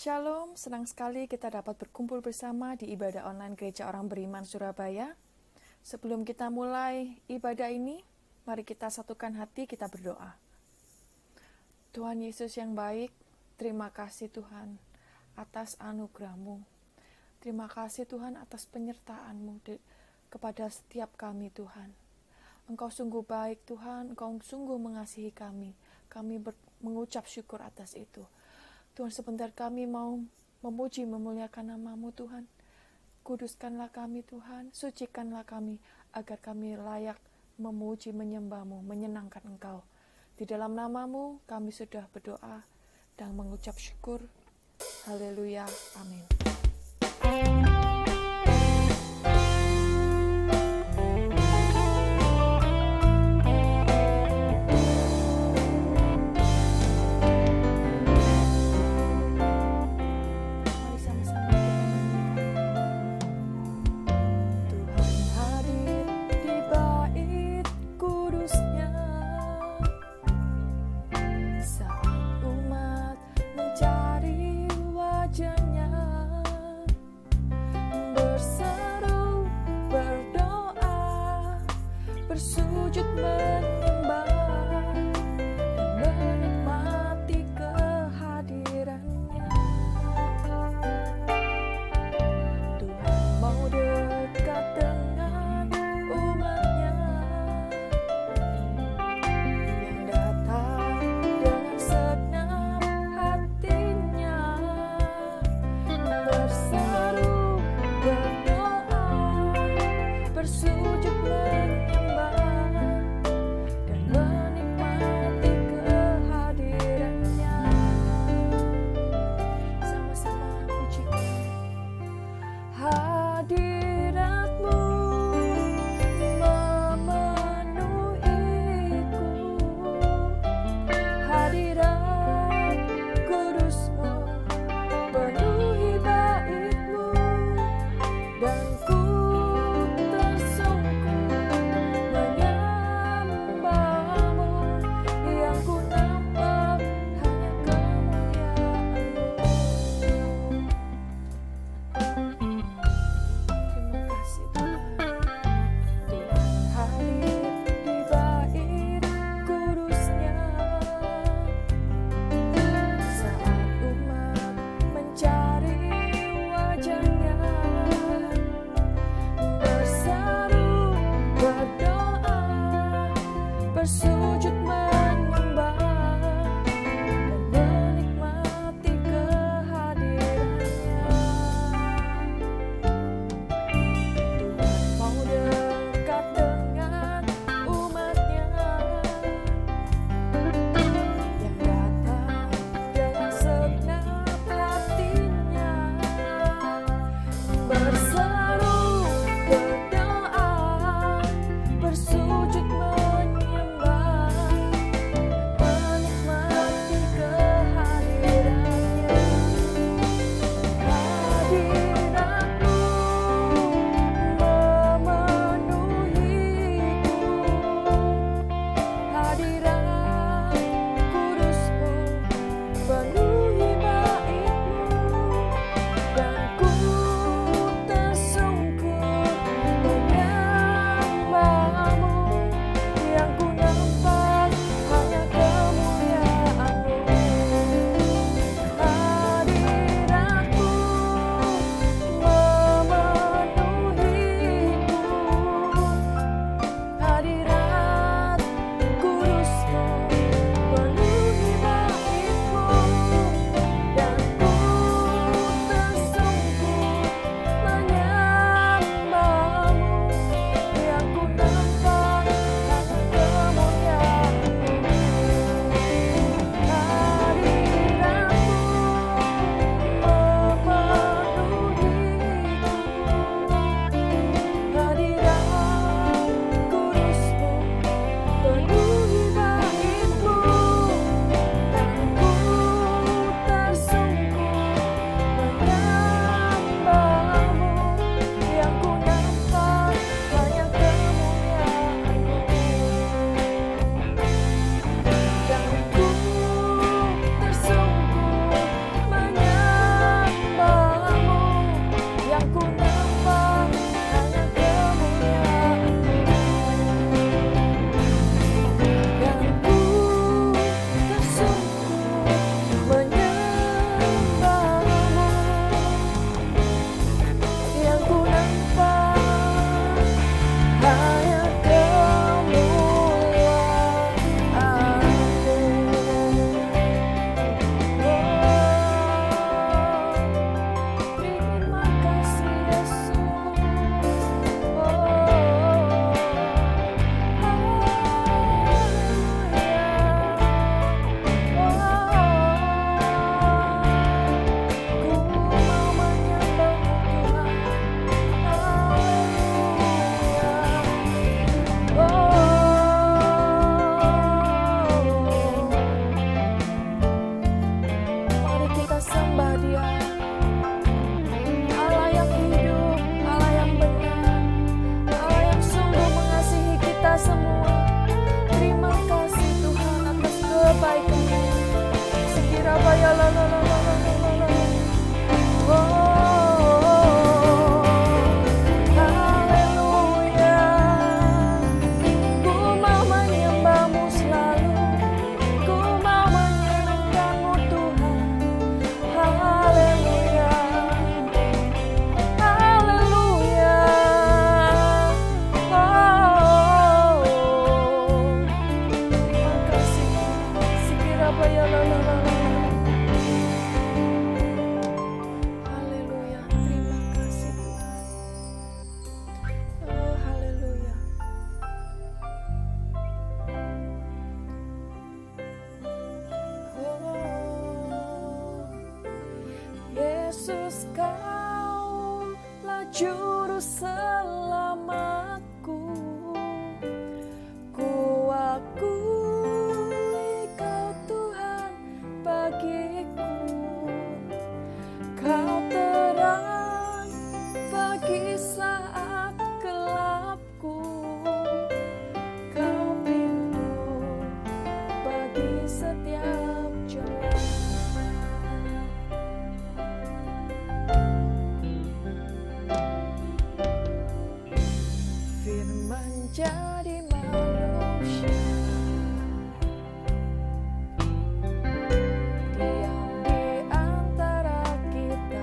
Shalom, senang sekali kita dapat berkumpul bersama di ibadah online Gereja Orang Beriman Surabaya. Sebelum kita mulai ibadah ini, mari kita satukan hati, kita berdoa. Tuhan Yesus yang baik, terima kasih Tuhan atas anugerah-Mu. Terima kasih Tuhan atas penyertaan-Mu kepada setiap kami Tuhan. Engkau sungguh baik Tuhan, Engkau sungguh mengasihi kami. Kami mengucap syukur atas itu. Tuhan, sebentar kami mau memuji, memuliakan nama-Mu Tuhan. Kuduskanlah kami Tuhan, sucikanlah kami, agar kami layak memuji, menyembah-Mu, menyenangkan Engkau. Di dalam nama-Mu kami sudah berdoa dan mengucap syukur. Haleluya, amin. Yesus, Kaulah juru selamatku. Ku akui Kau Tuhan bagiku. Kau terang bagi saat gelapku. Kau pintu bagi setiap jalan. Jadi manusia, diam di antara kita.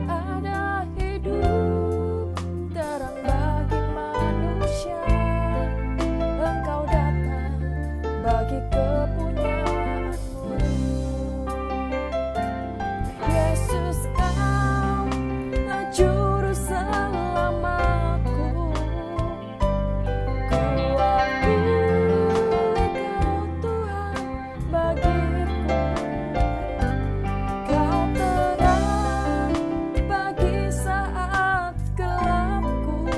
Ada hidup terang bagi manusia. Engkau datang bagi kepunyaanmu. Yesus, Kaulah juru selamatku. Ku akui Kau Tuhan bagiku. Kau terang bagi saat gelapku.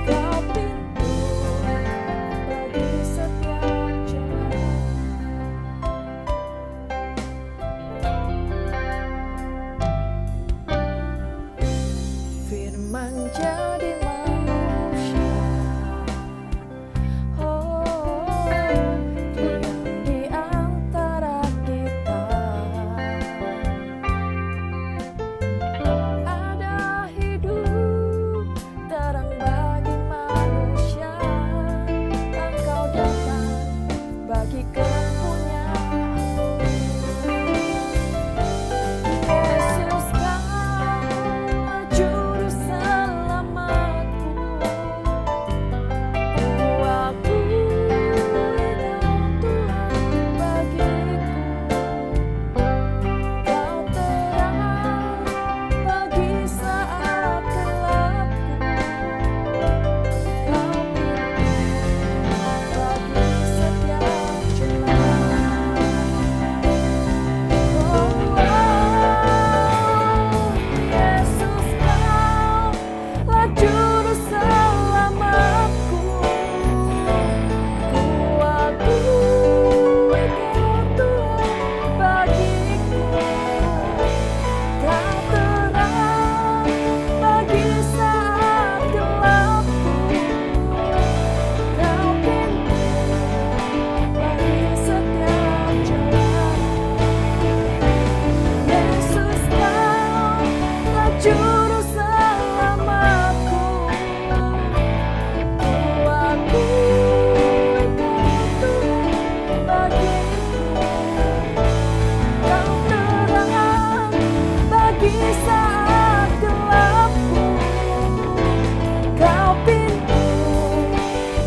Kau pintu bagi setiap jalan. Firman jadi manusia, diam di antara kita. Ada hidup terang bagi manusia. Engkau datang bagi kepunyaanmu. Yesus, Kaulah juru selamatku. Ku akui Kau Tuhan bagiku. Kau terang bagi saat gelapku. Kau pintu bagi setiap jalan. Yesus, Kaulah juru selamatku. Ku akui Kau Tuhan bagiku. Kau terang bagi saat gelapku. Kau pintu bagi setiap jalan. Yesus, Kaulah juru selamatku. Ku akui Kau Tuhan bagiku. Kau terang bagi saat gelapku. Kau pintu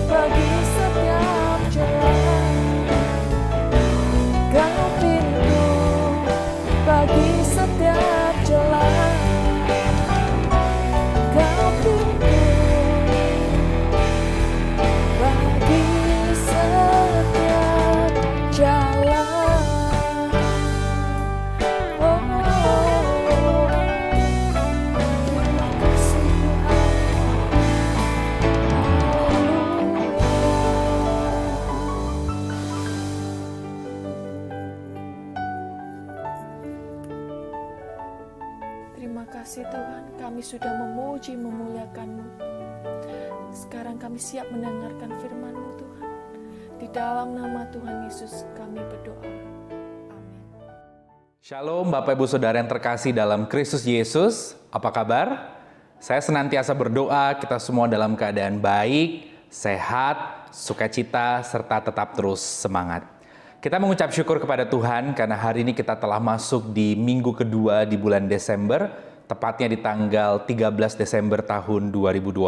bagi setiap jalan. Kau pintu bagi setiap jalan. Kau pintu bagi setiap jalan. Terima kasih Tuhan. Terima kasih Tuhan, kami sudah memuji memuliakan-Mu. Sekarang kami siap mendengarkan firman-Mu Tuhan. Di Di dalam nama Tuhan Yesus kami berdoa. Amin. Shalom Bapak Ibu Saudara yang terkasih dalam Kristus Yesus. Apa kabar? Saya senantiasa berdoa kita semua dalam keadaan baik, sehat, sukacita, serta tetap terus semangat. Kita mengucap syukur kepada Tuhan karena hari ini kita telah masuk di minggu kedua di bulan Desember, tepatnya di tanggal 13 Desember tahun 2020.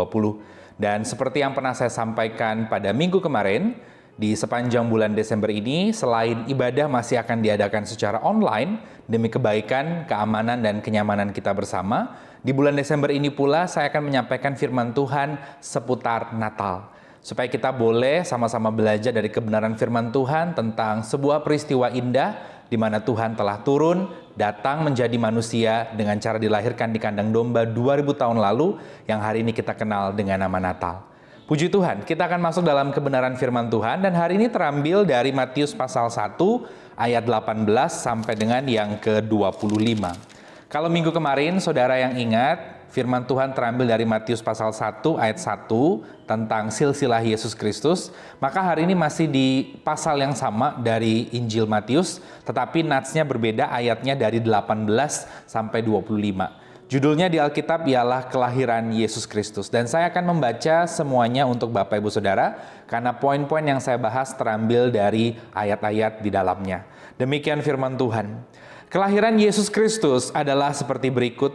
Dan seperti yang pernah saya sampaikan pada minggu kemarin, di sepanjang bulan Desember ini, selain ibadah masih akan diadakan secara online demi kebaikan, keamanan, dan kenyamanan kita bersama, di bulan Desember ini pula saya akan menyampaikan firman Tuhan seputar Natal. Supaya kita boleh sama-sama belajar dari kebenaran firman Tuhan tentang sebuah peristiwa indah di mana Tuhan telah turun, datang menjadi manusia dengan cara dilahirkan di kandang domba 2000 tahun lalu yang hari ini kita kenal dengan nama Natal. Puji Tuhan, kita akan masuk dalam kebenaran firman Tuhan dan hari ini terambil dari Matius pasal 1 ayat 18 sampai dengan yang ke-25. Kalau minggu kemarin saudara yang ingat, firman Tuhan terambil dari Matius pasal 1 ayat 1 tentang silsilah Yesus Kristus, maka hari ini masih di pasal yang sama dari Injil Matius, tetapi natsnya berbeda, ayatnya dari 18 sampai 25. Judulnya di Alkitab ialah Kelahiran Yesus Kristus. Dan saya akan membaca semuanya untuk Bapak Ibu Saudara, karena poin-poin yang saya bahas terambil dari ayat-ayat di dalamnya. Demikian firman Tuhan. Kelahiran Yesus Kristus adalah seperti berikut.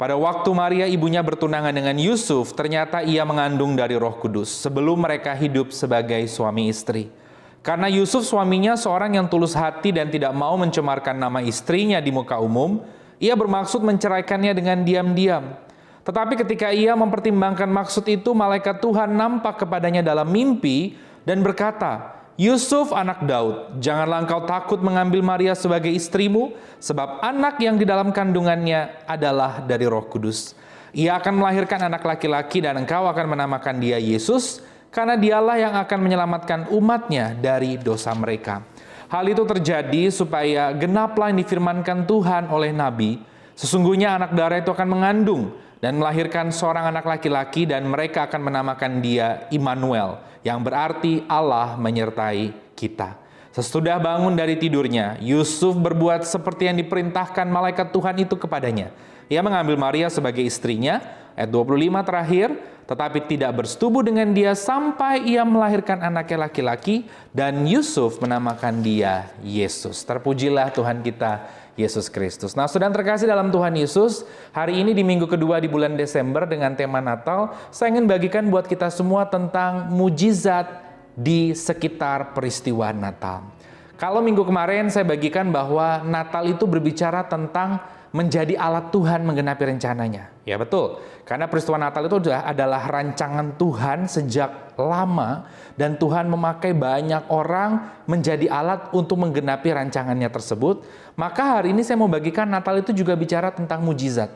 Pada waktu Maria ibunya bertunangan dengan Yusuf, ternyata ia mengandung dari Roh Kudus sebelum mereka hidup sebagai suami istri. Karena Yusuf suaminya seorang yang tulus hati dan tidak mau mencemarkan nama istrinya di muka umum, ia bermaksud menceraikannya dengan diam-diam. Tetapi ketika ia mempertimbangkan maksud itu, malaikat Tuhan nampak kepadanya dalam mimpi dan berkata, "Yusuf anak Daud, janganlah engkau takut mengambil Maria sebagai istrimu, sebab anak yang di dalam kandungannya adalah dari Roh Kudus. Ia akan melahirkan anak laki-laki dan engkau akan menamakan dia Yesus, karena dialah yang akan menyelamatkan umatnya dari dosa mereka." Hal itu terjadi supaya genaplah yang difirmankan Tuhan oleh Nabi, sesungguhnya anak darah itu akan mengandung dan melahirkan seorang anak laki-laki dan mereka akan menamakan dia Immanuel, yang berarti Allah menyertai kita. Sesudah bangun dari tidurnya, Yusuf berbuat seperti yang diperintahkan malaikat Tuhan itu kepadanya. Ia mengambil Maria sebagai istrinya, ayat 25 terakhir, tetapi tidak bersetubuh dengan dia sampai ia melahirkan anaknya laki-laki dan Yusuf menamakan dia Yesus. Terpujilah Tuhan kita, Yesus Kristus. Nah, saudara terkasih dalam Tuhan Yesus, hari ini di minggu kedua di bulan Desember dengan tema Natal, saya ingin bagikan buat kita semua tentang mujizat di sekitar peristiwa Natal. Kalau minggu kemarin saya bagikan bahwa Natal itu berbicara tentang menjadi alat Tuhan menggenapi rencananya. Ya betul, karena peristiwa Natal itu adalah rancangan Tuhan sejak lama dan Tuhan memakai banyak orang menjadi alat untuk menggenapi rancangannya tersebut. Maka hari ini saya mau bagikan Natal itu juga bicara tentang mujizat.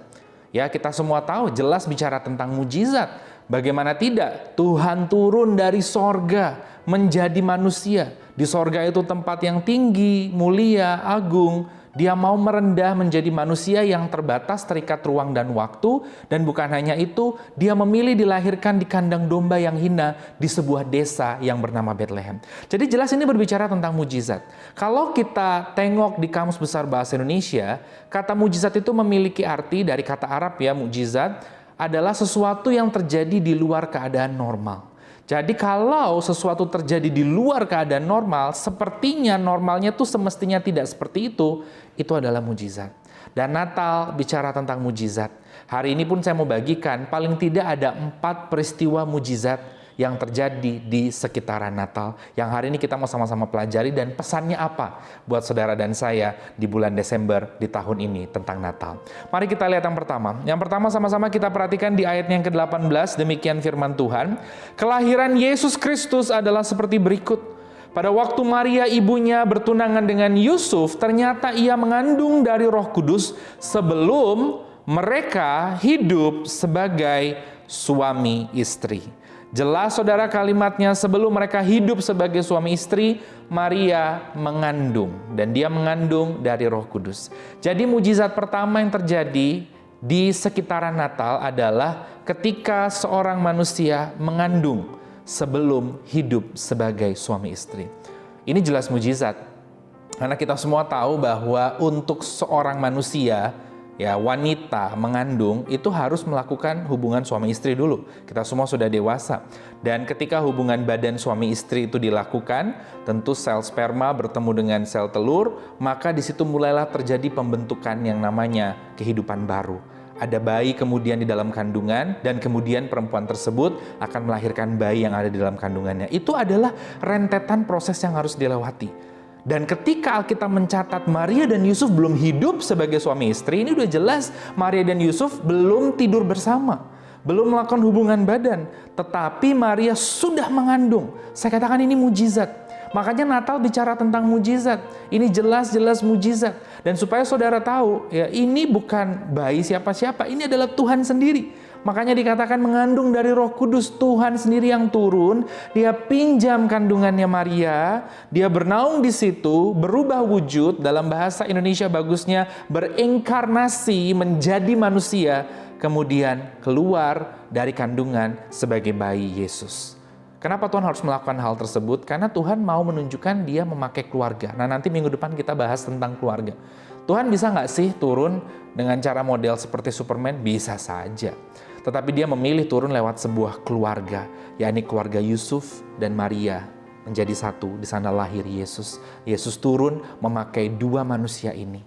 Ya, kita semua tahu jelas bicara tentang mujizat. Bagaimana tidak? Tuhan turun dari sorga menjadi manusia. Di sorga itu tempat yang tinggi, mulia, agung. Dia mau merendah menjadi manusia yang terbatas, terikat ruang dan waktu. Dan bukan hanya itu, dia memilih dilahirkan di kandang domba yang hina di sebuah desa yang bernama Bethlehem. Jadi jelas ini berbicara tentang mujizat. Kalau kita tengok di Kamus Besar Bahasa Indonesia, kata mujizat itu memiliki arti dari kata Arab ya, mujizat adalah sesuatu yang terjadi di luar keadaan normal. Jadi kalau sesuatu terjadi di luar keadaan normal, sepertinya normalnya tuh semestinya tidak seperti itu adalah mujizat. Dan Natal bicara tentang mujizat. Hari ini pun saya mau bagikan, paling tidak ada 4 peristiwa mujizat yang terjadi di sekitaran Natal, yang hari ini kita mau sama-sama pelajari dan pesannya apa buat saudara dan saya di bulan Desember di tahun ini tentang Natal. Mari kita lihat yang pertama. Yang pertama sama-sama kita perhatikan di ayat yang ke-18, demikian firman Tuhan. Kelahiran Yesus Kristus adalah seperti berikut. Pada waktu Maria ibunya bertunangan dengan Yusuf, ternyata ia mengandung dari Roh Kudus sebelum mereka hidup sebagai suami istri. Jelas saudara kalimatnya, sebelum mereka hidup sebagai suami istri, Maria mengandung. Dan dia mengandung dari Roh Kudus. Jadi mujizat pertama yang terjadi di sekitaran Natal adalah ketika seorang manusia mengandung. sebelum hidup sebagai suami istri. Ini jelas mujizat. Karena kita semua tahu bahwa untuk seorang manusia, ya wanita mengandung itu harus melakukan hubungan suami istri dulu. Kita semua sudah dewasa. Dan ketika hubungan badan suami istri itu dilakukan, tentu sel sperma bertemu dengan sel telur, maka di situ mulailah terjadi pembentukan yang namanya kehidupan baru. Ada bayi kemudian di dalam kandungan, dan kemudian perempuan tersebut akan melahirkan bayi yang ada di dalam kandungannya. Itu adalah rentetan proses yang harus dilewati. Dan ketika Alkitab mencatat Maria dan Yusuf belum hidup sebagai suami istri, ini udah jelas Maria dan Yusuf belum tidur bersama, belum melakukan hubungan badan, tetapi Maria sudah mengandung. Saya katakan ini mujizat. Makanya Natal bicara tentang mujizat. Ini jelas-jelas mujizat. Dan supaya saudara tahu, ya ini bukan bayi siapa-siapa, ini adalah Tuhan sendiri. Makanya dikatakan mengandung dari Roh Kudus, Tuhan sendiri yang turun, dia pinjam kandungannya Maria, dia bernaung di situ, berubah wujud, dalam bahasa Indonesia bagusnya berinkarnasi menjadi manusia, kemudian keluar dari kandungan sebagai bayi Yesus. Kenapa Tuhan harus melakukan hal tersebut? Karena Tuhan mau menunjukkan dia memakai keluarga. Nah, nanti minggu depan kita bahas tentang keluarga. Tuhan bisa nggak sih turun dengan cara model seperti Superman? Bisa saja. Tetapi dia memilih turun lewat sebuah keluarga, yakni keluarga Yusuf dan Maria menjadi satu. Di sana lahir Yesus. Yesus turun memakai dua manusia ini.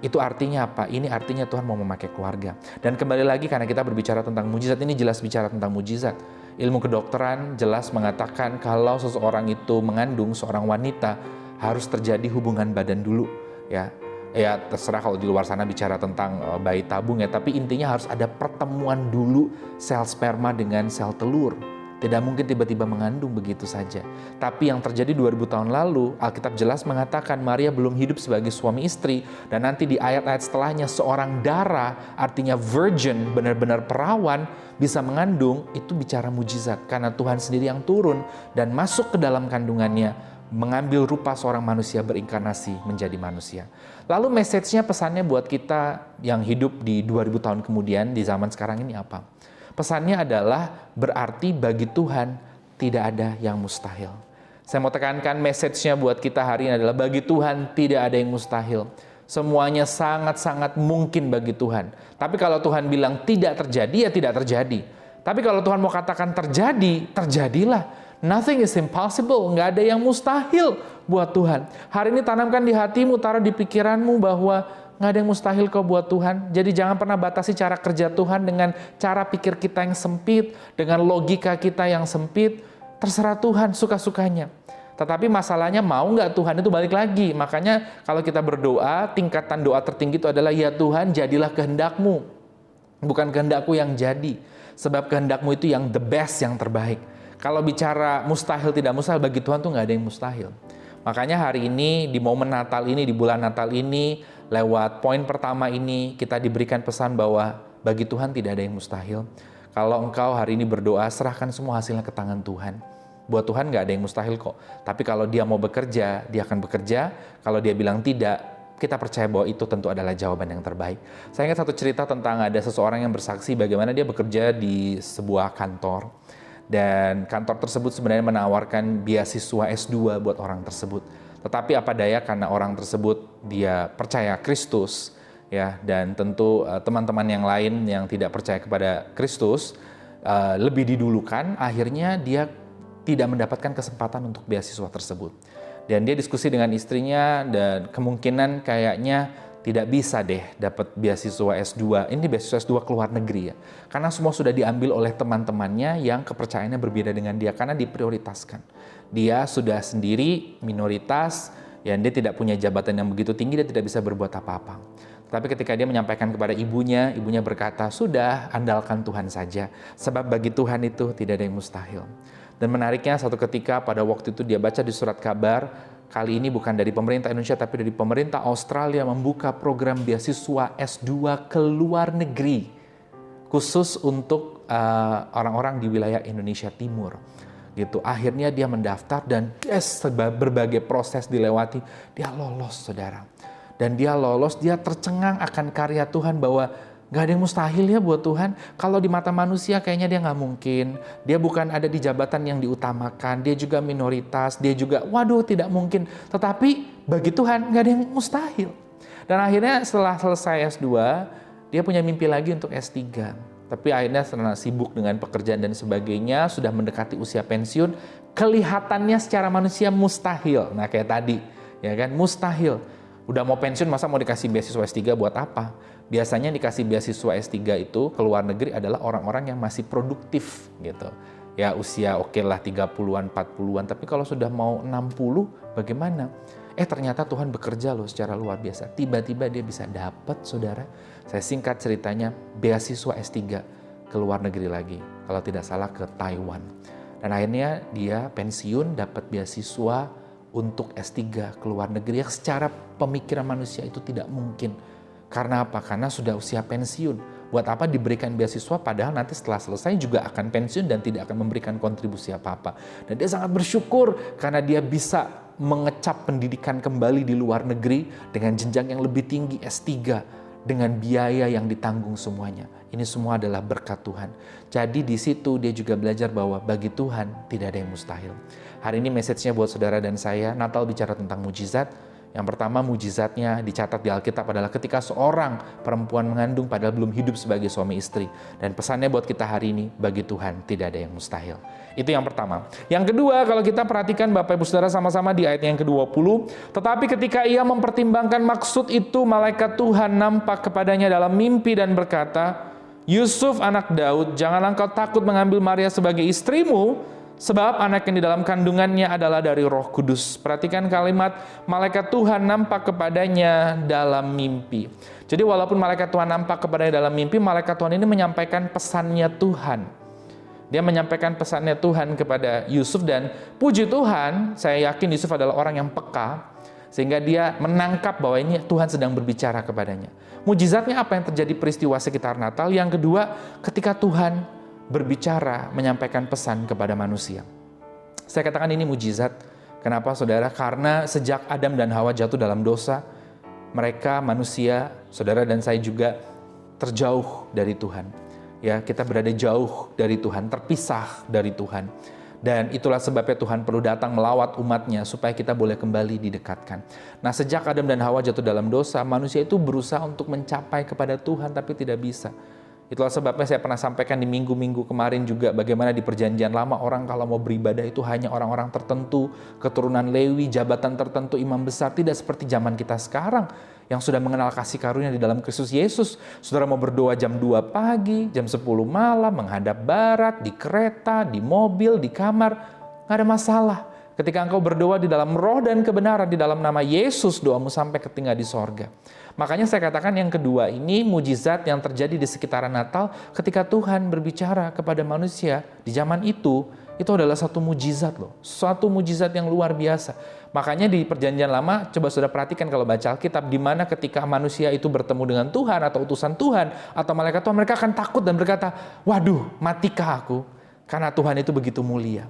Itu artinya apa? Ini artinya Tuhan mau memakai keluarga. Dan kembali lagi karena kita berbicara tentang mujizat, ini jelas bicara tentang mujizat. Ilmu kedokteran jelas mengatakan kalau seseorang itu mengandung seorang wanita harus terjadi hubungan badan dulu, ya. Ya terserah kalau di luar sana bicara tentang bayi tabung ya, tapi intinya harus ada pertemuan dulu sel sperma dengan sel telur. Tidak mungkin tiba-tiba mengandung begitu saja. Tapi yang terjadi 2000 tahun lalu, Alkitab jelas mengatakan Maria belum hidup sebagai suami istri, dan nanti di ayat-ayat setelahnya seorang dara, artinya virgin, benar-benar perawan, bisa mengandung. Itu bicara mujizat karena Tuhan sendiri yang turun dan masuk ke dalam kandungannya, mengambil rupa seorang manusia berinkarnasi menjadi manusia. Lalu message-nya, pesannya buat kita yang hidup di 2000 tahun kemudian, di zaman sekarang ini apa? Pesannya adalah berarti bagi Tuhan tidak ada yang mustahil. Saya mau tekankan message-nya buat kita hari ini adalah bagi Tuhan tidak ada yang mustahil. Semuanya sangat-sangat mungkin bagi Tuhan. Tapi kalau Tuhan bilang tidak terjadi, ya tidak terjadi. Tapi kalau Tuhan mau katakan terjadi, terjadilah. Nothing is impossible, nggak ada yang mustahil buat Tuhan. Hari ini tanamkan di hatimu, taruh di pikiranmu bahwa nggak ada yang mustahil kok buat Tuhan. Jadi jangan pernah batasi cara kerja Tuhan dengan cara pikir kita yang sempit, dengan logika kita yang sempit. Terserah Tuhan, suka-sukanya. Tetapi masalahnya mau nggak Tuhan, itu balik lagi. Makanya kalau kita berdoa, tingkatan doa tertinggi itu adalah ya Tuhan jadilah kehendak-Mu. Bukan kehendak-Ku yang jadi. Sebab kehendak-Mu itu yang the best, yang terbaik. Kalau bicara mustahil tidak mustahil, bagi Tuhan tuh nggak ada yang mustahil. Makanya hari ini, di momen Natal ini, di bulan Natal ini, lewat poin pertama ini, kita diberikan pesan bahwa bagi Tuhan tidak ada yang mustahil. Kalau engkau hari ini berdoa, serahkan semua hasilnya ke tangan Tuhan. Buat Tuhan nggak ada yang mustahil kok. Tapi kalau dia mau bekerja, dia akan bekerja. Kalau dia bilang tidak, kita percaya bahwa itu tentu adalah jawaban yang terbaik. Saya ingat satu cerita tentang ada seseorang yang bersaksi bagaimana dia bekerja di sebuah kantor. Dan kantor tersebut sebenarnya menawarkan beasiswa S2 buat orang tersebut. Tetapi apa daya karena orang tersebut dia percaya Kristus, ya, dan tentu teman-teman yang lain yang tidak percaya kepada Kristus lebih didulukan, akhirnya dia tidak mendapatkan kesempatan untuk beasiswa tersebut. Dan dia diskusi dengan istrinya dan kemungkinan kayaknya tidak bisa deh dapat beasiswa S2. Ini beasiswa S2 ke luar negeri ya. Karena semua sudah diambil oleh teman-temannya yang kepercayaannya berbeda dengan dia karena diprioritaskan. Dia sudah sendiri minoritas, ya, dia tidak punya jabatan yang begitu tinggi, dia tidak bisa berbuat apa-apa. Tapi ketika dia menyampaikan kepada ibunya, ibunya berkata, "Sudah, andalkan Tuhan saja, sebab bagi Tuhan itu tidak ada yang mustahil." Dan menariknya satu ketika pada waktu itu dia baca di surat kabar, kali ini bukan dari pemerintah Indonesia tapi dari pemerintah Australia membuka program beasiswa S2 ke luar negeri khusus untuk orang-orang di wilayah Indonesia Timur. Gitu. Akhirnya dia mendaftar dan berbagai proses dilewati, dia lolos, saudara. Dan dia lolos, dia tercengang akan karya Tuhan bahwa Gak ada yang mustahil ya buat Tuhan. Kalau di mata manusia kayaknya dia gak mungkin. Dia bukan ada di jabatan yang diutamakan. Dia juga minoritas. Dia juga waduh tidak mungkin. Tetapi bagi Tuhan gak ada yang mustahil. Dan akhirnya setelah selesai S2, dia punya mimpi lagi untuk S3. Tapi akhirnya setelah sibuk dengan pekerjaan dan sebagainya, sudah mendekati usia pensiun, kelihatannya secara manusia mustahil. Nah kayak tadi, ya kan, mustahil. Udah mau pensiun masa mau dikasih beasiswa S3 buat apa? Biasanya dikasih beasiswa S3 itu ke luar negeri adalah orang-orang yang masih produktif gitu. Ya usia oke lah 30-an, 40-an, tapi kalau sudah mau 60 bagaimana? Ternyata Tuhan bekerja loh secara luar biasa. Tiba-tiba dia bisa dapat, saudara. Saya singkat ceritanya, beasiswa S3 ke luar negeri lagi. Kalau tidak salah ke Taiwan. Dan akhirnya dia pensiun dapat beasiswa untuk S3 ke luar negeri yang secara pemikiran manusia itu tidak mungkin. Karena apa? Karena sudah usia pensiun. Buat apa diberikan beasiswa padahal nanti setelah selesai juga akan pensiun dan tidak akan memberikan kontribusi apa-apa. Dan dia sangat bersyukur karena dia bisa mengecap pendidikan kembali di luar negeri dengan jenjang yang lebih tinggi S3 dengan biaya yang ditanggung semuanya. Ini semua adalah berkat Tuhan. Jadi di situ dia juga belajar bahwa bagi Tuhan tidak ada yang mustahil. Hari ini message-nya buat saudara dan saya, Natal bicara tentang mujizat. Yang pertama mujizatnya dicatat di Alkitab adalah ketika seorang perempuan mengandung padahal belum hidup sebagai suami istri. Dan pesannya buat kita hari ini, bagi Tuhan tidak ada yang mustahil. Itu yang pertama. Yang kedua, kalau kita perhatikan Bapak Ibu Saudara sama-sama di ayat yang ke-20. Tetapi ketika ia mempertimbangkan maksud itu, malaikat Tuhan nampak kepadanya dalam mimpi dan berkata, Yusuf anak Daud, janganlah engkau takut mengambil Maria sebagai istrimu, sebab anak yang di dalam kandungannya adalah dari Roh Kudus. Perhatikan kalimat malaikat Tuhan nampak kepadanya dalam mimpi. Jadi walaupun malaikat Tuhan nampak kepadanya dalam mimpi, malaikat Tuhan ini menyampaikan pesannya Tuhan. Dia menyampaikan pesannya Tuhan kepada Yusuf dan puji Tuhan, saya yakin Yusuf adalah orang yang peka sehingga dia menangkap bahwa ini Tuhan sedang berbicara kepadanya. Mujizatnya apa yang terjadi peristiwa sekitar Natal? Yang kedua, ketika Tuhan berbicara, menyampaikan pesan kepada manusia. Saya katakan ini mujizat. Kenapa saudara? Karena sejak Adam dan Hawa jatuh dalam dosa, mereka manusia, saudara dan saya juga terjauh dari Tuhan. Ya, kita berada jauh dari Tuhan, terpisah dari Tuhan. Dan itulah sebabnya Tuhan perlu datang melawat umatnya supaya kita boleh kembali didekatkan. Nah, sejak Adam dan Hawa jatuh dalam dosa, manusia itu berusaha untuk mencapai kepada Tuhan tapi tidak bisa. Itulah sebabnya saya pernah sampaikan di minggu-minggu kemarin juga bagaimana di perjanjian lama orang kalau mau beribadah itu hanya orang-orang tertentu, keturunan Lewi, jabatan tertentu, imam besar. Tidak seperti zaman kita sekarang yang sudah mengenal kasih karunia di dalam Kristus Yesus. Saudara mau berdoa jam 2 pagi, jam 10 malam, menghadap barat, di kereta, di mobil, di kamar, nggak ada masalah. Ketika engkau berdoa di dalam roh dan kebenaran, di dalam nama Yesus, doamu sampai ketinggal di sorga. Makanya saya katakan yang kedua ini mujizat yang terjadi di sekitaran Natal ketika Tuhan berbicara kepada manusia di zaman itu adalah satu mujizat loh. Suatu mujizat yang luar biasa. Makanya di perjanjian lama, coba saudara perhatikan kalau baca Alkitab, di mana ketika manusia itu bertemu dengan Tuhan atau utusan Tuhan atau malaikat Tuhan, mereka akan takut dan berkata, waduh matikah aku? Karena Tuhan itu begitu mulia.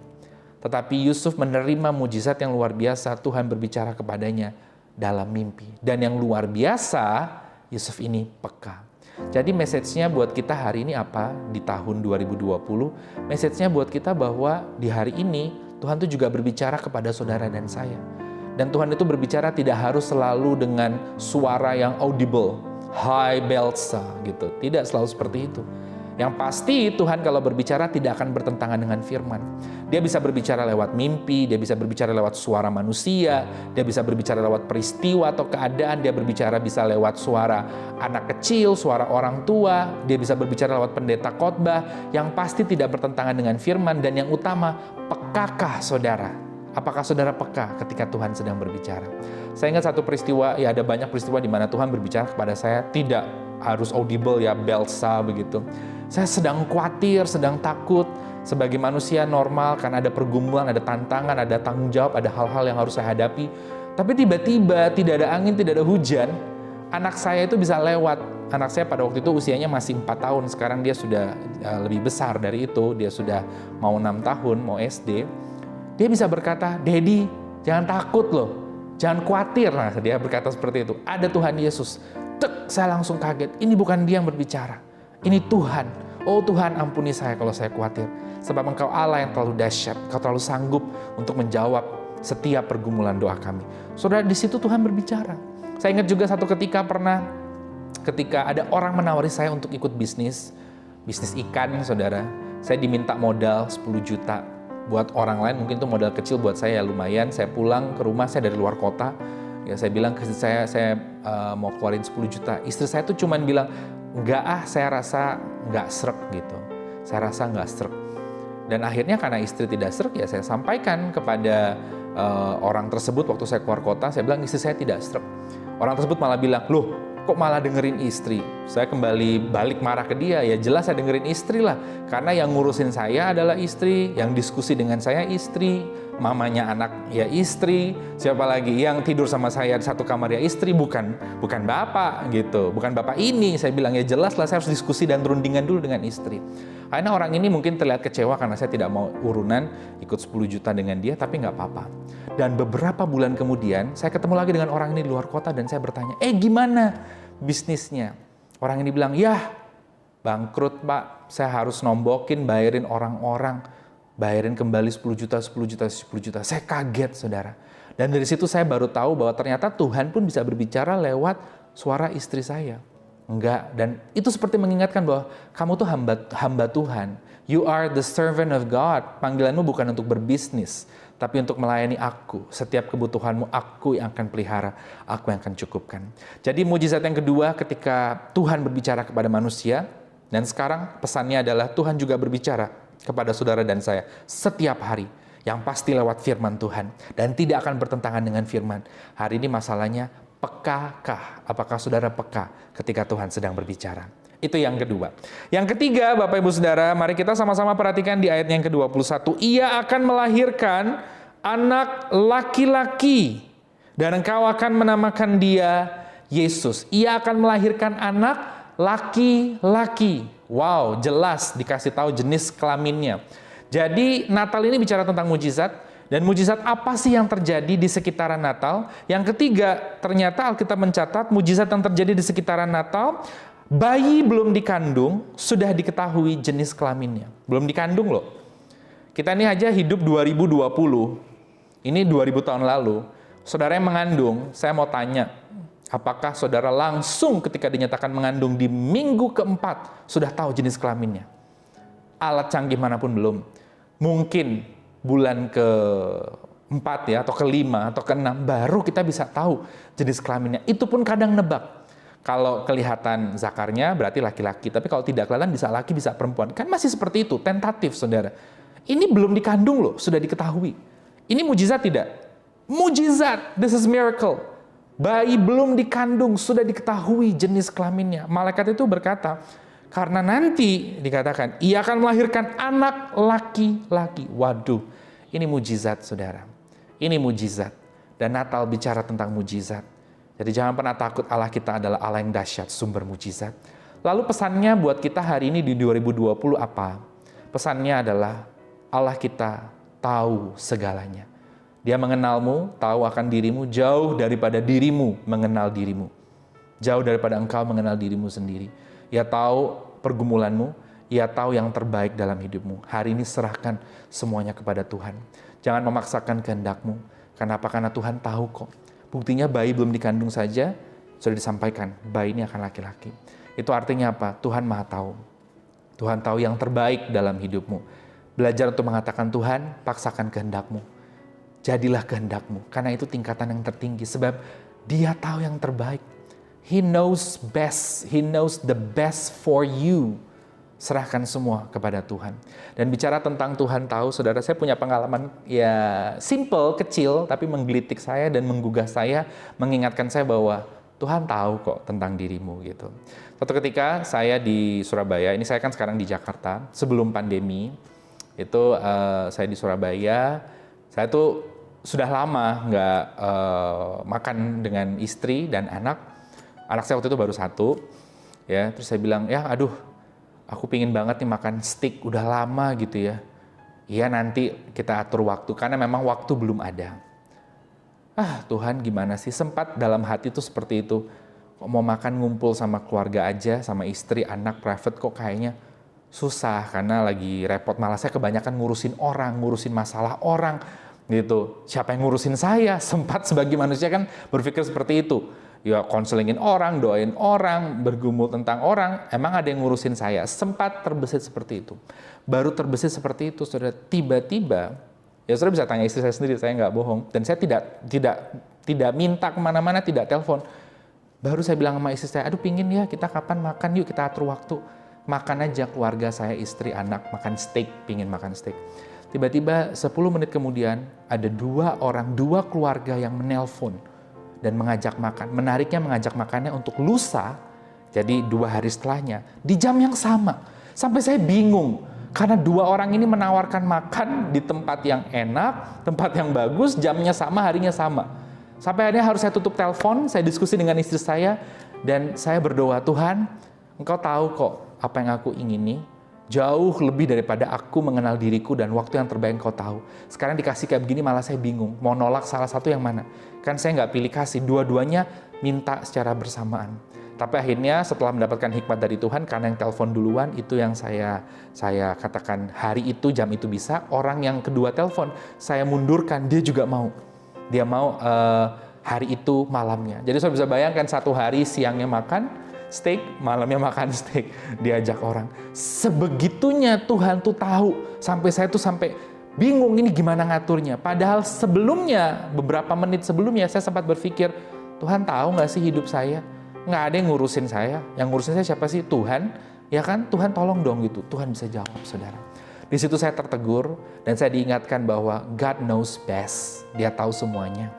Tetapi Yusuf menerima mujizat yang luar biasa, Tuhan berbicara kepadanya dalam mimpi. Dan yang luar biasa, Yusuf ini peka. Jadi message-nya buat kita hari ini apa? Di tahun 2020, message-nya buat kita bahwa di hari ini, Tuhan itu juga berbicara kepada saudara dan saya. Dan Tuhan itu berbicara tidak harus selalu dengan suara yang audible, high belsa gitu. Tidak selalu seperti itu. Yang pasti Tuhan kalau berbicara tidak akan bertentangan dengan firman. Dia bisa berbicara lewat mimpi, dia bisa berbicara lewat suara manusia, dia bisa berbicara lewat peristiwa atau keadaan, dia berbicara bisa lewat suara anak kecil, suara orang tua, dia bisa berbicara lewat pendeta khotbah, yang pasti tidak bertentangan dengan firman. Dan yang utama, pekakah saudara? Apakah saudara peka ketika Tuhan sedang berbicara? Saya ingat satu peristiwa, ya ada banyak peristiwa di mana Tuhan berbicara kepada saya, tidak harus audible ya, belsa begitu. Saya sedang khawatir, sedang takut sebagai manusia normal karena ada pergumulan, ada tantangan, ada tanggung jawab, ada hal-hal yang harus saya hadapi. Tapi tiba-tiba tidak ada angin, tidak ada hujan, anak saya itu bisa lewat. Anak saya pada waktu itu usianya masih 4 tahun, sekarang dia sudah lebih besar dari itu, dia sudah mau 6 tahun, mau SD. Dia bisa berkata, "Daddy, jangan takut loh, jangan khawatir." Nah, dia berkata seperti itu. Ada Tuhan Yesus Tek, saya langsung kaget. Ini bukan dia yang berbicara. Ini Tuhan. Oh Tuhan, ampuni saya kalau saya khawatir. Sebab Engkau Allah yang terlalu dahsyat. Engkau terlalu sanggup untuk menjawab setiap pergumulan doa kami. Saudara, di situ Tuhan berbicara. Saya ingat juga satu ketika ada orang menawari saya untuk ikut bisnis ikan, saudara. Saya diminta modal 10 juta. Buat orang lain mungkin itu modal kecil, buat saya ya lumayan. Saya pulang ke rumah, saya dari luar kota. Ya saya bilang ke istri saya mau keluarin 10 juta. Istri saya tuh cuman bilang, enggak saya rasa enggak srek gitu. Saya rasa enggak srek. Dan akhirnya karena istri tidak srek, ya saya sampaikan kepada orang tersebut waktu saya keluar kota. Saya bilang istri saya tidak srek. Orang tersebut malah bilang, loh kok malah dengerin istri? Saya kembali balik marah ke dia, ya jelas saya dengerin istri lah. Karena yang ngurusin saya adalah istri, yang diskusi dengan saya istri, mamanya anak ya istri, siapa lagi yang tidur sama saya di satu kamar ya istri, bukan bapak gitu, bukan bapak ini. Saya bilang ya jelas lah saya harus diskusi dan rundingan dulu dengan istri. Karena orang ini mungkin terlihat kecewa karena saya tidak mau urunan ikut 10 juta dengan dia, tapi nggak apa-apa. Dan beberapa bulan kemudian saya ketemu lagi dengan orang ini di luar kota dan saya bertanya, gimana bisnisnya? Orang ini bilang, ya bangkrut pak, saya harus nombokin, bayarin orang-orang, bayarin kembali 10 juta. Saya kaget saudara. Dan dari situ saya baru tahu bahwa ternyata Tuhan pun bisa berbicara lewat suara istri saya. Enggak, dan itu seperti mengingatkan bahwa kamu tuh hamba Tuhan. You are the servant of God. Panggilanmu bukan untuk berbisnis, tapi untuk melayani aku. Setiap kebutuhanmu aku yang akan pelihara, aku yang akan cukupkan. Jadi mujizat yang kedua ketika Tuhan berbicara kepada manusia, dan sekarang pesannya adalah Tuhan juga berbicara kepada saudara dan saya setiap hari, yang pasti lewat firman Tuhan dan tidak akan bertentangan dengan firman. Hari ini masalahnya, pekakah? Apakah saudara peka ketika Tuhan sedang berbicara? Itu yang kedua. Yang ketiga, Bapak Ibu Saudara, mari kita sama-sama perhatikan di ayat yang ke-21. Ia akan melahirkan anak laki-laki dan engkau akan menamakan dia Yesus. Ia akan melahirkan anak laki-laki. Wow, jelas dikasih tahu jenis kelaminnya. Jadi Natal ini bicara tentang mujizat. Dan mujizat apa sih yang terjadi di sekitaran Natal? Yang ketiga, ternyata Alkitab mencatat mujizat yang terjadi di sekitaran Natal, bayi belum dikandung sudah diketahui jenis kelaminnya. Belum dikandung loh. Kita ini aja hidup 2020. Ini 2000 tahun lalu. Saudara yang mengandung, saya mau tanya, apakah saudara langsung ketika dinyatakan mengandung di minggu keempat sudah tahu jenis kelaminnya? Alat canggih manapun belum. Mungkin bulan ke-4 ya, atau ke-5 atau ke-6 baru kita bisa tahu jenis kelaminnya. Itu pun kadang nebak. Kalau kelihatan zakarnya berarti laki-laki, tapi kalau tidak kelihatan bisa laki bisa perempuan. Kan masih seperti itu, tentatif saudara. Ini belum dikandung loh, sudah diketahui. Ini mujizat tidak? Mujizat, this is miracle. Bayi belum dikandung sudah diketahui jenis kelaminnya. Malaikat itu berkata, karena nanti dikatakan, ia akan melahirkan anak laki-laki. Waduh, ini mujizat saudara. Ini mujizat. Dan Natal bicara tentang mujizat. Jadi jangan pernah takut, Allah kita adalah Allah yang dahsyat, sumber mujizat. Lalu pesannya buat kita hari ini di 2020 apa? Pesannya adalah Allah kita tahu segalanya. Dia mengenalmu, tahu akan dirimu, jauh daripada dirimu mengenal dirimu. Jauh daripada engkau mengenal dirimu sendiri. Ia tahu pergumulanmu, ia tahu yang terbaik dalam hidupmu. Hari ini serahkan semuanya kepada Tuhan. Jangan memaksakan kehendakmu. Kenapa? Karena Tuhan tahu kok. Buktinya bayi belum dikandung saja, sudah disampaikan, bayi ini akan laki-laki. Itu artinya apa? Tuhan Maha tahu. Tuhan tahu yang terbaik dalam hidupmu. Belajar untuk mengatakan, Tuhan, paksakan kehendakmu. Jadilah kehendakmu. Karena itu tingkatan yang tertinggi. Sebab dia tahu yang terbaik. He knows best. He knows the best for you. Serahkan semua kepada Tuhan. Dan bicara tentang Tuhan tahu, saudara, saya punya pengalaman ya simple, kecil, tapi menggelitik saya dan menggugah saya, mengingatkan saya bahwa Tuhan tahu kok tentang dirimu gitu. Suatu ketika saya di Surabaya, ini saya kan sekarang di Jakarta, sebelum pandemi, itu saya di Surabaya, saya tuh sudah lama nggak makan dengan istri dan anak. Anak saya waktu itu baru 1, ya. Terus saya bilang, ya aduh, aku pingin banget nih makan steak, udah lama gitu ya. Iya nanti kita atur waktu, karena memang waktu belum ada. Tuhan gimana sih, sempat dalam hati tuh seperti itu. Kok mau makan ngumpul sama keluarga aja, sama istri, anak, private kok kayaknya susah karena lagi repot. Malah saya kebanyakan ngurusin orang, ngurusin masalah orang gitu. Siapa yang ngurusin saya? Sempat sebagai manusia kan berpikir seperti itu. Ya konselingin orang, doain orang, bergumul tentang orang. Emang ada yang ngurusin saya? Sempat terbesit seperti itu. Baru terbesit seperti itu, saudara, tiba-tiba, ya saudara bisa tanya istri saya sendiri, saya nggak bohong. Dan saya tidak minta kemana-mana, tidak telepon. Baru saya bilang sama istri saya, aduh pingin ya kita kapan makan, yuk kita atur waktu. Makan aja keluarga saya, istri, anak, makan steak, pingin makan steak. Tiba-tiba 10 menit kemudian ada 2 keluarga yang menelpon dan mengajak makan. Menariknya mengajak makannya untuk lusa, jadi 2 hari setelahnya, di jam yang sama. Sampai saya bingung, karena 2 orang ini menawarkan makan di tempat yang enak, tempat yang bagus, jamnya sama, harinya sama. Sampai akhirnya harus saya tutup telepon, saya diskusi dengan istri saya, dan saya berdoa, Tuhan, Engkau tahu kok apa yang aku ingini, jauh lebih daripada aku mengenal diriku dan waktu yang terbaik Engkau tahu. Sekarang dikasih kayak begini malah saya bingung, mau nolak salah satu yang mana. Kan saya nggak pilih kasih, dua-duanya minta secara bersamaan. Tapi akhirnya setelah mendapatkan hikmat dari Tuhan, karena yang telepon duluan, itu yang saya katakan hari itu, jam itu bisa. Orang yang kedua telepon, saya mundurkan, dia juga mau. Dia mau hari itu malamnya. Jadi saya bisa bayangkan satu hari siangnya makan steak, malamnya makan steak, diajak orang. Sebegitunya Tuhan tuh tahu, sampai saya tuh sampai bingung ini gimana ngaturnya. Padahal sebelumnya, beberapa menit sebelumnya saya sempat berpikir, Tuhan tahu nggak sih hidup saya? Nggak ada yang ngurusin saya. Yang ngurusin saya siapa sih? Tuhan. Ya kan? Tuhan tolong dong gitu. Tuhan bisa jawab, saudara. Di situ saya tertegur dan saya diingatkan bahwa God knows best. Dia tahu semuanya.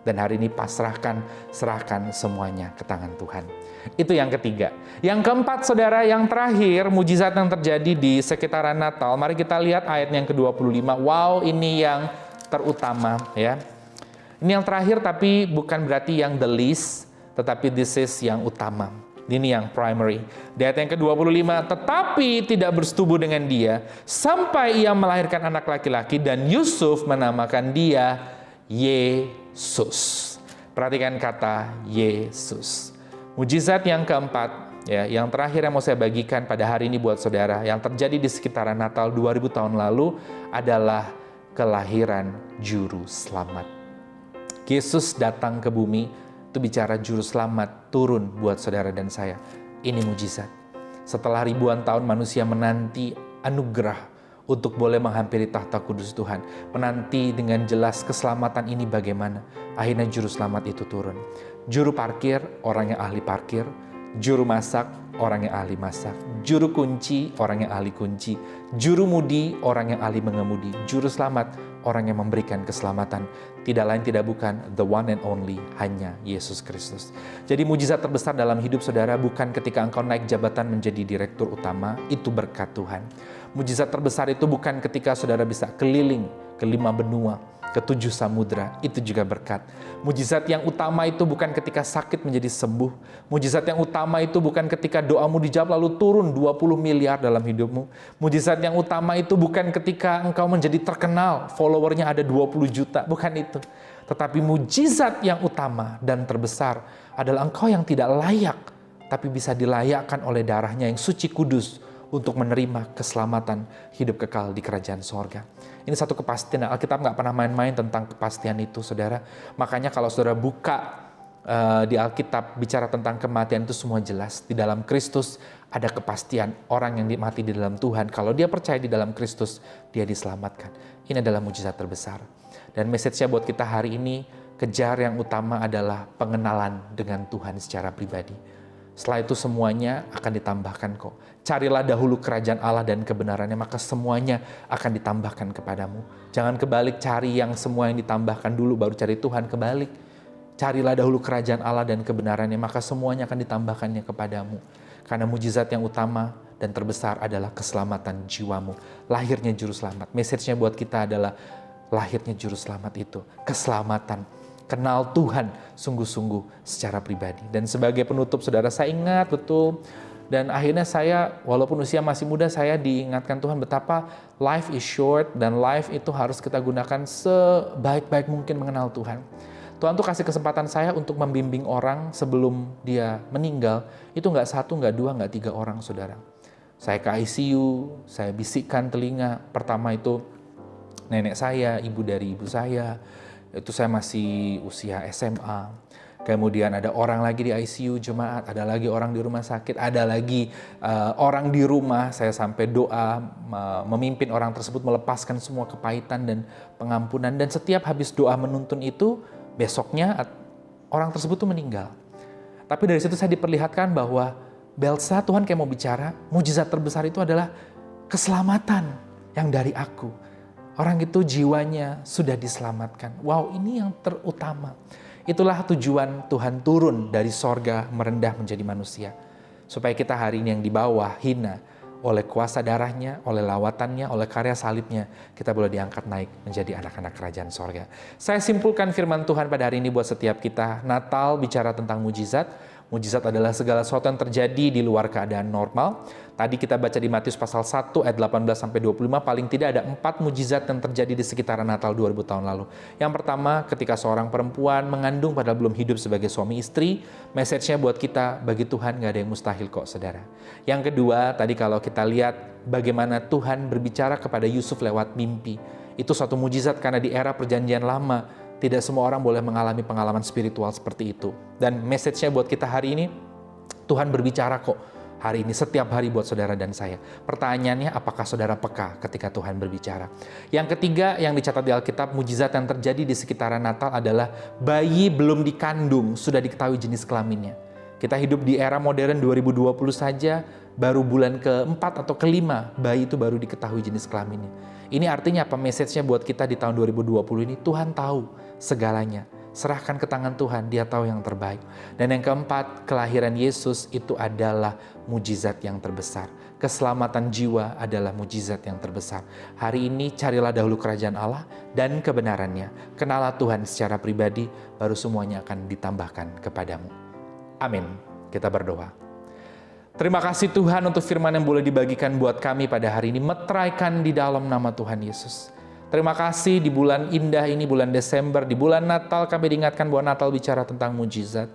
Dan hari ini serahkan semuanya ke tangan Tuhan. Itu yang ketiga. Yang keempat, saudara, yang terakhir, mujizat yang terjadi di sekitaran Natal. Mari kita lihat ayat yang ke-25. Wow, ini yang terutama ya. Ini yang terakhir tapi bukan berarti yang the least, tetapi this is yang utama. Ini yang primary. Di ayat yang ke-25, tetapi tidak bersetubuh dengan dia sampai ia melahirkan anak laki-laki dan Yusuf menamakan dia Yesus. Perhatikan kata Yesus. Mujizat yang keempat, ya, yang terakhir yang mau saya bagikan pada hari ini buat saudara, yang terjadi di sekitaran Natal 2000 tahun lalu adalah kelahiran Juru Selamat. Yesus datang ke bumi, itu bicara Juru Selamat turun buat saudara dan saya. Ini mujizat. Setelah ribuan tahun manusia menanti anugerah untuk boleh menghampiri tahta kudus Tuhan, menanti dengan jelas keselamatan ini bagaimana, akhirnya Juru Selamat itu turun. Juru parkir, orang yang ahli parkir. Juru masak, orang yang ahli masak. Juru kunci, orang yang ahli kunci. Juru mudi, orang yang ahli mengemudi. Juru selamat, orang yang memberikan keselamatan. Tidak lain tidak bukan, the one and only, hanya Yesus Kristus. Jadi mujizat terbesar dalam hidup saudara bukan ketika engkau naik jabatan menjadi direktur utama, itu berkat Tuhan. Mujizat terbesar itu bukan ketika saudara bisa keliling ke 5 benua, ke 7 samudra, itu juga berkat. Mujizat yang utama itu bukan ketika sakit menjadi sembuh. Mujizat yang utama itu bukan ketika doamu dijawab lalu turun 20 miliar dalam hidupmu. Mujizat yang utama itu bukan ketika engkau menjadi terkenal, followernya ada 20 juta, bukan itu. Tetapi mujizat yang utama dan terbesar adalah engkau yang tidak layak, tapi bisa dilayakkan oleh darahnya yang suci kudus untuk menerima keselamatan hidup kekal di kerajaan sorga. Ini satu kepastian. Alkitab nggak pernah main-main tentang kepastian itu, saudara. Makanya kalau saudara buka di Alkitab bicara tentang kematian itu semua jelas. Di dalam Kristus ada kepastian. Orang yang mati di dalam Tuhan, kalau dia percaya di dalam Kristus, dia diselamatkan. Ini adalah mujizat terbesar. Dan message-nya buat kita hari ini, kejar yang utama adalah pengenalan dengan Tuhan secara pribadi. Setelah itu semuanya akan ditambahkan kok. Carilah dahulu kerajaan Allah dan kebenarannya, maka semuanya akan ditambahkan kepadamu. Jangan kebalik, cari yang semua yang ditambahkan dulu, baru cari Tuhan, kebalik. Carilah dahulu kerajaan Allah dan kebenarannya, maka semuanya akan ditambahkannya kepadamu. Karena mujizat yang utama dan terbesar adalah keselamatan jiwamu. Lahirnya Juru Selamat. Message-nya buat kita adalah lahirnya Juru Selamat itu. Keselamatan. Kenal Tuhan sungguh-sungguh secara pribadi. Dan sebagai penutup, saudara, saya ingat betul. Dan akhirnya saya, walaupun usia masih muda, saya diingatkan Tuhan betapa life is short dan life itu harus kita gunakan sebaik-baik mungkin mengenal Tuhan. Tuhan tuh kasih kesempatan saya untuk membimbing orang sebelum dia meninggal. Itu nggak 1, nggak 2, nggak 3 orang, saudara. Saya ke ICU, saya bisikkan telinga. Pertama itu nenek saya, ibu dari ibu saya. Itu saya masih usia SMA. Kemudian ada orang lagi di ICU jemaat, ada lagi orang di rumah sakit, ada lagi orang di rumah. Saya sampai doa memimpin orang tersebut melepaskan semua kepahitan dan pengampunan. Dan setiap habis doa menuntun itu, besoknya orang tersebut tuh meninggal. Tapi dari situ saya diperlihatkan bahwa Belsa, Tuhan kayak mau bicara, mujizat terbesar itu adalah keselamatan yang dari aku. Orang itu jiwanya sudah diselamatkan. Wow, ini yang terutama. Itulah tujuan Tuhan turun dari sorga merendah menjadi manusia. Supaya kita hari ini yang di bawah hina oleh kuasa darahnya, oleh lawatannya, oleh karya salibnya, kita boleh diangkat naik menjadi anak-anak kerajaan sorga. Saya simpulkan firman Tuhan pada hari ini buat setiap kita. Natal bicara tentang mujizat. Mujizat adalah segala sesuatu yang terjadi di luar keadaan normal. Tadi kita baca di Matius pasal 1 ayat 18-25, paling tidak ada 4 mujizat yang terjadi di sekitaran Natal 2000 tahun lalu. Yang pertama, ketika seorang perempuan mengandung padahal belum hidup sebagai suami istri, message-nya buat kita, bagi Tuhan gak ada yang mustahil kok, saudara. Yang kedua, tadi kalau kita lihat bagaimana Tuhan berbicara kepada Yusuf lewat mimpi. Itu suatu mujizat karena di era perjanjian lama, tidak semua orang boleh mengalami pengalaman spiritual seperti itu. Dan message-nya buat kita hari ini, Tuhan berbicara kok hari ini, setiap hari buat saudara dan saya. Pertanyaannya, apakah saudara peka ketika Tuhan berbicara? Yang ketiga yang dicatat di Alkitab, mujizat yang terjadi di sekitaran Natal adalah bayi belum dikandung, sudah diketahui jenis kelaminnya. Kita hidup di era modern 2020 saja, baru bulan ke-4 atau ke-5, bayi itu baru diketahui jenis kelaminnya. Ini artinya apa? Message-nya buat kita di tahun 2020 ini, Tuhan tahu segalanya. Serahkan ke tangan Tuhan, Dia tahu yang terbaik. Dan yang keempat, kelahiran Yesus itu adalah mujizat yang terbesar. Keselamatan jiwa adalah mujizat yang terbesar. Hari ini carilah dahulu kerajaan Allah dan kebenarannya. Kenalah Tuhan secara pribadi, baru semuanya akan ditambahkan kepadamu. Amin. Kita berdoa. Terima kasih Tuhan untuk firman yang boleh dibagikan buat kami pada hari ini. Meteraikan di dalam nama Tuhan Yesus. Terima kasih di bulan indah ini, bulan Desember, di bulan Natal kami diingatkan bahwa Natal bicara tentang mujizat.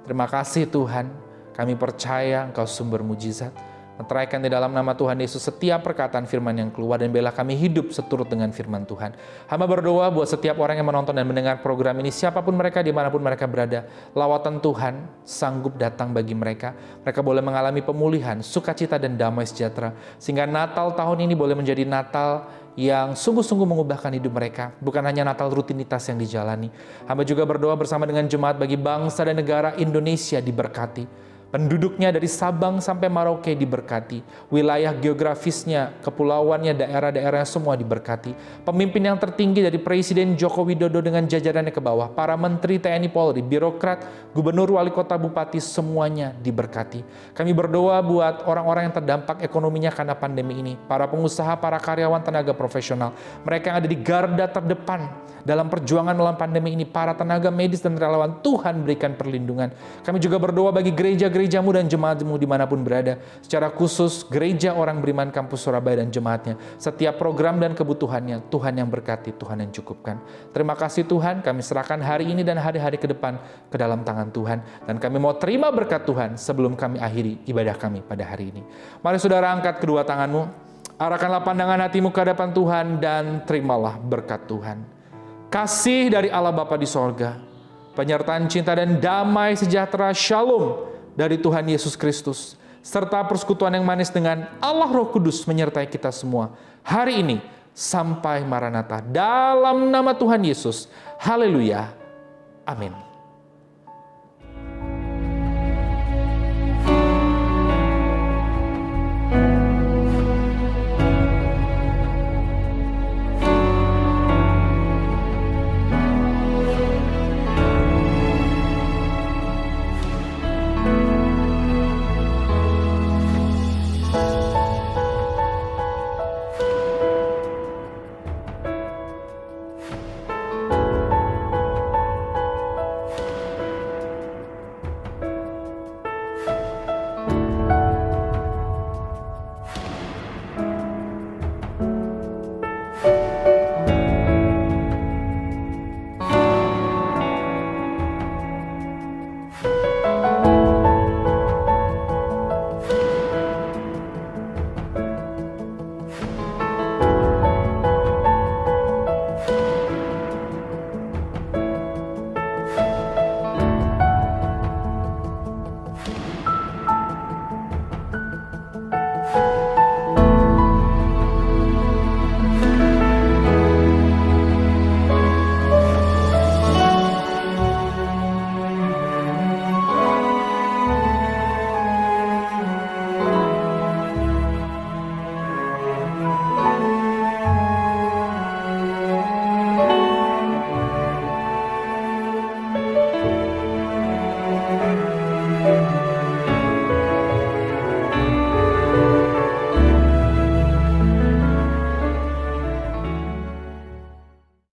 Terima kasih Tuhan, kami percaya Engkau sumber mujizat. Meteraikan di dalam nama Tuhan Yesus setiap perkataan firman yang keluar dan biarlah kami hidup seturut dengan firman Tuhan. Hamba berdoa buat setiap orang yang menonton dan mendengar program ini, siapapun mereka, dimanapun mereka berada, lawatan Tuhan sanggup datang bagi mereka. Mereka boleh mengalami pemulihan, sukacita dan damai sejahtera. Sehingga Natal tahun ini boleh menjadi Natal yang sungguh-sungguh mengubahkan hidup mereka. Bukan hanya Natal rutinitas yang dijalani. Hamba juga berdoa bersama dengan jemaat bagi bangsa dan negara Indonesia diberkati. Penduduknya dari Sabang sampai Merauke diberkati. Wilayah geografisnya, kepulauannya, daerah-daerahnya semua diberkati. Pemimpin yang tertinggi dari Presiden Joko Widodo dengan jajarannya ke bawah. Para menteri TNI Polri, birokrat, gubernur, wali kota, bupati, semuanya diberkati. Kami berdoa buat orang-orang yang terdampak ekonominya karena pandemi ini. Para pengusaha, para karyawan, tenaga profesional. Mereka yang ada di garda terdepan dalam perjuangan melawan pandemi ini. Para tenaga medis dan relawan, Tuhan berikan perlindungan. Kami juga berdoa bagi gerejamu dan jemaatmu dimanapun berada. Secara khusus gereja Orang Beriman Kampus Surabaya dan jemaatnya. Setiap program dan kebutuhannya, Tuhan yang berkati, Tuhan yang cukupkan. Terima kasih Tuhan, kami serahkan hari ini dan hari-hari ke depan ke dalam tangan Tuhan. Dan kami mau terima berkat Tuhan sebelum kami akhiri ibadah kami pada hari ini. Mari saudara angkat kedua tanganmu, arahkanlah pandangan hatimu ke hadapan Tuhan dan terimalah berkat Tuhan. Kasih dari Allah Bapa di sorga, penyertaan cinta dan damai sejahtera Shalom dari Tuhan Yesus Kristus, serta persekutuan yang manis dengan Allah Roh Kudus menyertai kita semua hari ini sampai Maranatha. Dalam nama Tuhan Yesus, haleluya, amin.